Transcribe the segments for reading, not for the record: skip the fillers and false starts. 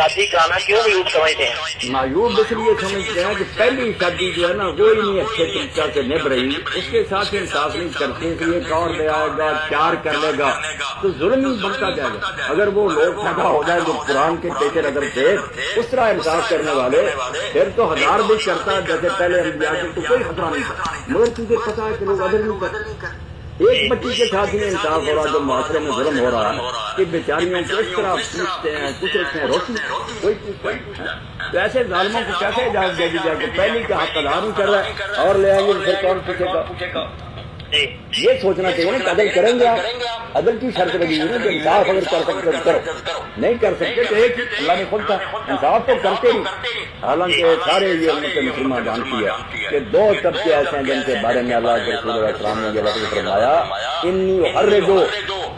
شادی کرانا کیوں معیوب سمجھتے ہیں؟ معیوب اس لیے سمجھتے ہیں کہ پہلی شادی جو ہے نا وہ ہی نہیں اچھے طریقہ سے نبھ رہی، اس کے ساتھ انصاف نہیں کرتے، اس لیے ایک اور لے آئے گا، پیار کر لے گا تو ظلم ہی بڑھتا جائے گا۔ اگر وہ لوگ پیدا ہو جائے جو قرآن کے پیچھے نظر تھے اس طرح انصاف کرنے والے، پھر تو ہزار بھی کرتا جیسے پہلے انبیاء کے تو کوئی خطرہ نہیں تھا، مگر تجھے پتا ہے کہ لوگ عدل نہیں کرتے۔ ایک بچی کے ساتھ ہی انصاف ہو رہا جو معاشرے میں ظلم ہو رہا ہے کہ بیچاریوں کو اس طرح پوچھتے ہیں، کچھ ہیں روٹی کوئی پوچھتا ہے، تو ایسے ظالموں کو کیسے اجازت دے دی جائے کہ پہلی کا حق ادا نہیں کر رہا ہے اور لے آئیں گے پھر کون پوچھے گا؟ یہ سوچنا چاہیے نا کہ عدل کریں گے آپ، عدل کی شرط لگی ہوئی نا کہ انصاف اگر کر سکتے تو کرو، نہیں کر سکتے تو ایک اللہ نے خود کہا انصاف تو کرتے نہیں۔ حالانکہ سارے یہ امت مسلمہ جانتی ہے کہ دو طبقے ایسے ہیں جن کے بارے میں اللہ کے رسول علیہ السلام نے یہ لفظ فرمایا انی احرج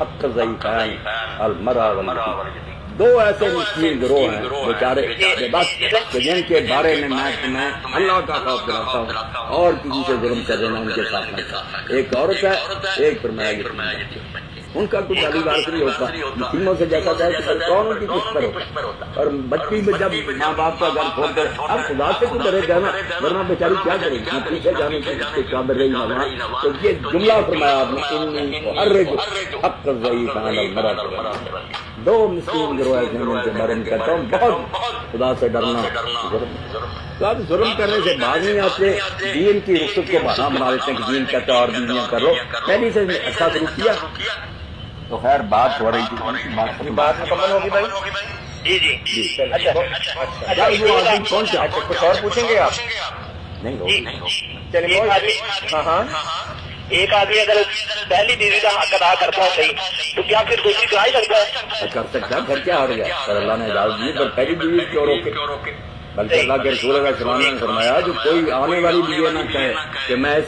حق الضعیفین المرأة والیتیم، دو ایسے مسکین گروہ ہیں بیچارے بس کہ جن کے بارے میں تمہیں اللہ کا خوف دلاتا ہوں اور کسی سے ظلم کر دینا ان کے ساتھ نہیں، ایک عورت ہے ایک فرمایا یتیم، ان کا کچھ علی وارث نہیں ہوتا، یتیموں سے جیسا چاہے کہ کون ان کی کچھ پر ہوتا، اور بچی میں جب ماں باپ کا گھر چھوڑ کر اب خدا سے تو ڈرے گا نا، ورنہ بیچاری کیا کرے گی پیچھے جانے سے قابل رہی نہ۔ تو یہ جملہ فرمایا آپ نے انی احرج حق الضعیفین المرأة، دو مسکین گروہ ایسے ہیں جن کے بارے میں کہتا ہوں بہت خدا سے ڈرنا ظلم، تو اب ظلم کرنے سے بعد نہیں آتے، دین کی رخصت کو بہانہ بنا دیتے ہیں کہ دین کہتا ہے اور دینیاں کر لو، پہلی سے اچھا شروع کیا تو خیر بات ہو رہی تھی، بات مکمل ہوگی بھائی؟ جی جی اچھا کون سے کچھ اور پوچھیں گے آپ؟ نہیں ہوگی چلیے ہاں ایک آدمی اگر پہلی بیوی کا حق ادا کرتا ہے صحیح تو کیا پھر دوسری کرا ہی سکتا ہے؟ کر سکتا ہے، پھر کیا ہو گیا، پر اللہ نے اجازت دی، پر پہلی بیوی کیوں روکے؟ بلکہ اللہ کے رسول علیہ السلام نے فرمایا جو کوئی آنے والی بیوی نہ کہے کہ میں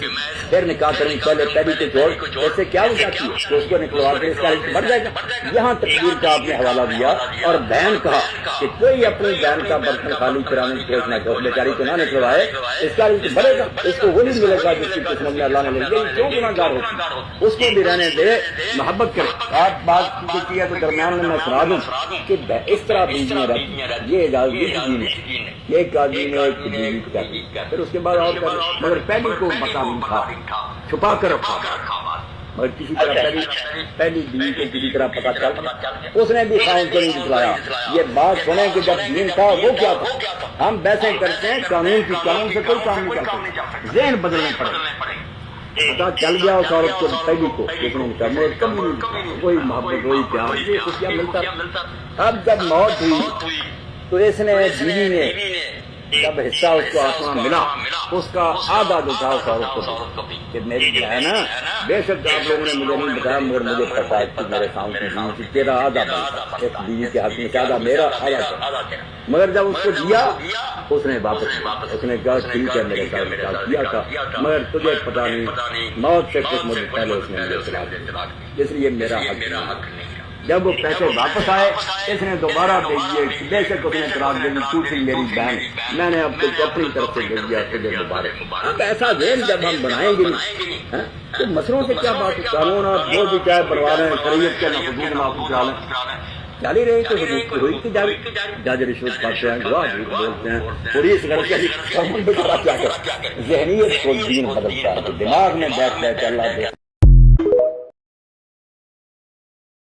پھر نکاح کروں پہلے پہلی کو چھوڑ، اس سے کیا ہو جاتی ہے کہ اس کو نکلوا کے اس کا رشتہ بڑھ جائے گا۔ یہاں تقدیر کا آپ نے حوالہ دیا اور بہن کہا کہ کوئی اپنی بہن کا برتن خالی کرانے کی کوشش نہ کرے، اس بیچاری کو نہ نکلوائے، اس کا رشتہ بڑھے گا، اس کو وہ نہیں ملے گا جس کی قسمت میں اللہ نے لکھ دیا، کیوں گناہ گار ہوتی، اس کو بھی رہنے دے، محبت کرے۔ آپ بات کی ہے تو درمیان میں سنا دوں کہ اس طرح بیویاں رہتی، یہ اجازت دی دین نے، ایک آدمی نے ایک بیوی کر دی، پھر اس کے بعد اور کر، مگر پہلی کو پتا نہیں تھا، چھپا کر رکھا، مگر کسی طرح پہلی بیوی کو کسی طرح پتا چل، اس نے بھی خاوند کو نہیں دکھلایا۔ یہ بات سنیں کہ جب دین تھا وہ کیا تھا، ہم بحثیں کرتے ہیں قانون کی، قانون سے کوئی کام نہیں کرتے، ذہن بدلنے پڑے۔ پتا چل گیا اس عورت کو پہلی کو، اس نے کہا مگر کبھی نہیں، وہی محبت وہی پیار، یہ خوشیاں ملتا۔ اب جب موت ہوئی تو اس نے بیوی نے جب حصہ اس کو آسمان ملا اس کا آدھا جو تھا اس عورت کو کہ میری جو ہے نا، بے شک آپ لوگوں نے مجھے نہیں بتایا مگر مجھے پتا ہے کہ میرے سامنے کی بیوی تھی، تیرا آدھا بنتا، ایک بیوی کے حق میں آدھا میرا آدھا تیرا، مگر جب اس کو دیا اس نے واپس، اس نے کہا ٹھیک ہے میرے ساتھ نکاح کیا تھا مگر تجھے پتا نہیں، موت سے کچھ مجھے پہلے اس نے مجھے طلاق دے دیا، اس لیے میرا حق نہیں۔ جب وہ پیسے واپس آئے اس نے دوبارہ دے دیے، بے شک اس نے طلاق دے دی، تو تھی میری بہن، میں نے اب تجھ کو اپنی طرف سے دے دیا، تجھے دوبارہ۔ اب ایسا ذہن جب ہم بنائیں گے تو مسئلوں سے کیا بات ہے، قانون آپ جو بھی چاہے بنوا لیں، شریعت کے نہ حدود معاف کرا لیں، جاری رہی تو حدود کی ہوئی تھی جاری، جج رشوت کھاتے ہیں، گواہ جھوٹ بولتے ہیں، پولیس کیا کرے، ذہنیت کو دین بدلتا ہے، دماغ میں بیٹھ جائے کہ اللہ